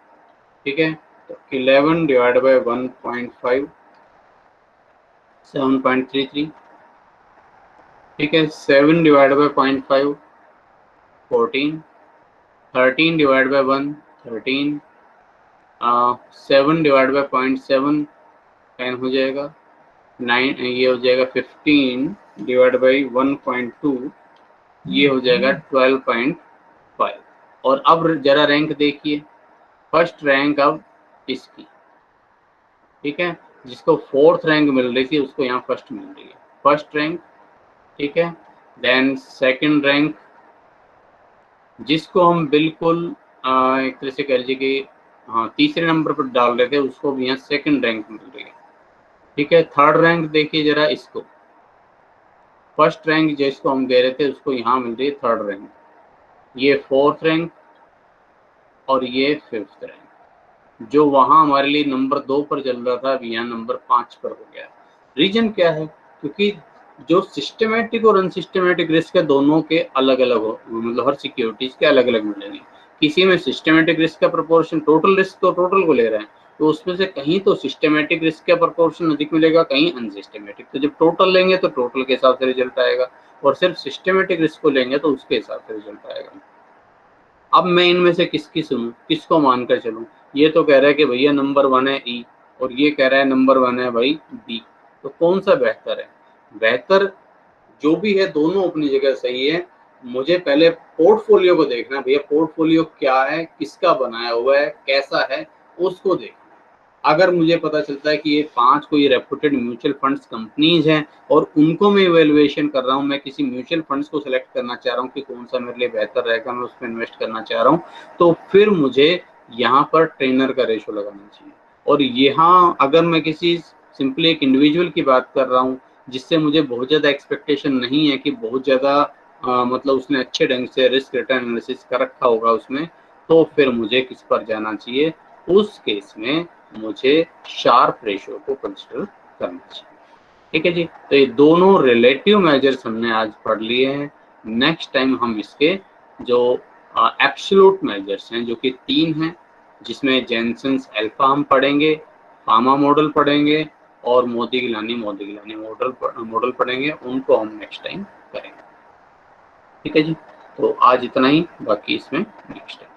ठीक है। तो 11 डिवाइड बाई 1.5 7.33, ठीक है। 7 divide by 0.5 14, 13 divide by 1 13, 7 divide by 0.7 10 हो जाएगा। 9 ये हो जाएगा 15 डिवाइड बाई 1.2 ये हो जाएगा 12.5। और अब जरा रैंक देखिए, फर्स्ट रैंक अब इसकी, ठीक है। जिसको फोर्थ रैंक मिल रही थी उसको यहाँ फर्स्ट मिल रही है, फर्स्ट रैंक, ठीक है। देन सेकंड रैंक जिसको हम बिल्कुल एक तरह से कह लीजिए कि हाँ तीसरे नंबर पर डाल रहे थे उसको भी यहाँ सेकंड रैंक मिल रही है, ठीक है। थर्ड रैंक देखिए जरा, इसको फर्स्ट रैंक जिसको हम दे रहे थे उसको यहाँ मिल रही है थर्ड रैंक, ये फोर्थ रैंक और ये फिफ्थ रैंक। जो वहाँ हमारे लिए नंबर 2 पर चल रहा था अभी यहाँ नंबर 5 पर हो गया। रीजन क्या है? क्योंकि जो सिस्टमेटिक और अनसिस्टमेटिक रिस्क है दोनों के अलग अलग हो, मतलब हर सिक्योरिटीज के अलग अलग मिलेंगे। किसी में सिस्टमेटिक रिस्क का प्रोपोर्शन, टोटल रिस्क तो टोटल को ले रहे हैं, तो उसमें से कहीं तो सिस्टमेटिक रिस्क का प्रोपोर्शन अधिक मिलेगा, कहीं अनसिस्टमेटिक। तो जब टोटल लेंगे तो टोटल के हिसाब से रिजल्ट आएगा, और सिर्फ सिस्टमेटिक रिस्क को लेंगे तो उसके हिसाब से रिजल्ट आएगा। अब मैं इनमें से किसकी सुनूं, किसको मानकर चलूं? ये तो कह रहा है कि भैया नंबर 1 है ई, और ये कह रहा है नंबर 1 है भाई बी। तो कौन सा बेहतर है? बेहतर जो भी है दोनों अपनी जगह सही है। मुझे पहले पोर्टफोलियो को देखना है भैया, पोर्टफोलियो क्या है, किसका बनाया हुआ है, कैसा है, उसको देखना। अगर मुझे पता चलता है कि ये 5 कोई रेपुटेड म्यूचुअल फंड्स कंपनीज हैं और उनको मैं इवेल्युएशन कर रहा हूँ, मैं किसी म्यूचुअल फंड्स को सिलेक्ट करना चाह रहा हूँ कि कौन सा मेरे लिए बेहतर रहेगा, मैं उसमें इन्वेस्ट करना चाह रहा हूँ, तो फिर मुझे यहाँ पर ट्रेनर का रेशो लगाना चाहिए। और यहाँ अगर मैं किसी सिंपली एक इंडिविजुअल की बात कर रहा हूँ जिससे मुझे बहुत ज़्यादा एक्सपेक्टेशन नहीं है कि बहुत ज़्यादा मतलब उसने अच्छे ढंग से रिस्क रिटर्न एनालिसिस कर रखा होगा उसमें, तो फिर मुझे किस पर जाना चाहिए? उस केस में मुझे शार्प रेशियो को कंसिडर करना चाहिए, ठीक है जी। तो ये दोनों रिलेटिव मेजर्स हमने आज पढ़ लिए हैं। नेक्स्ट टाइम हम इसके जो एब्सोल्यूट मेजर्स हैं जो कि 3 हैं, जिसमें जेनसेंस अल्फा हम पढ़ेंगे, फार्मा मॉडल पढ़ेंगे और मोदी गिलानी मॉडल पढ़ेंगे, उनको हम नेक्स्ट टाइम करेंगे, ठीक है जी। तो आज इतना ही, बाकी इसमें नेक्स्ट टाइम।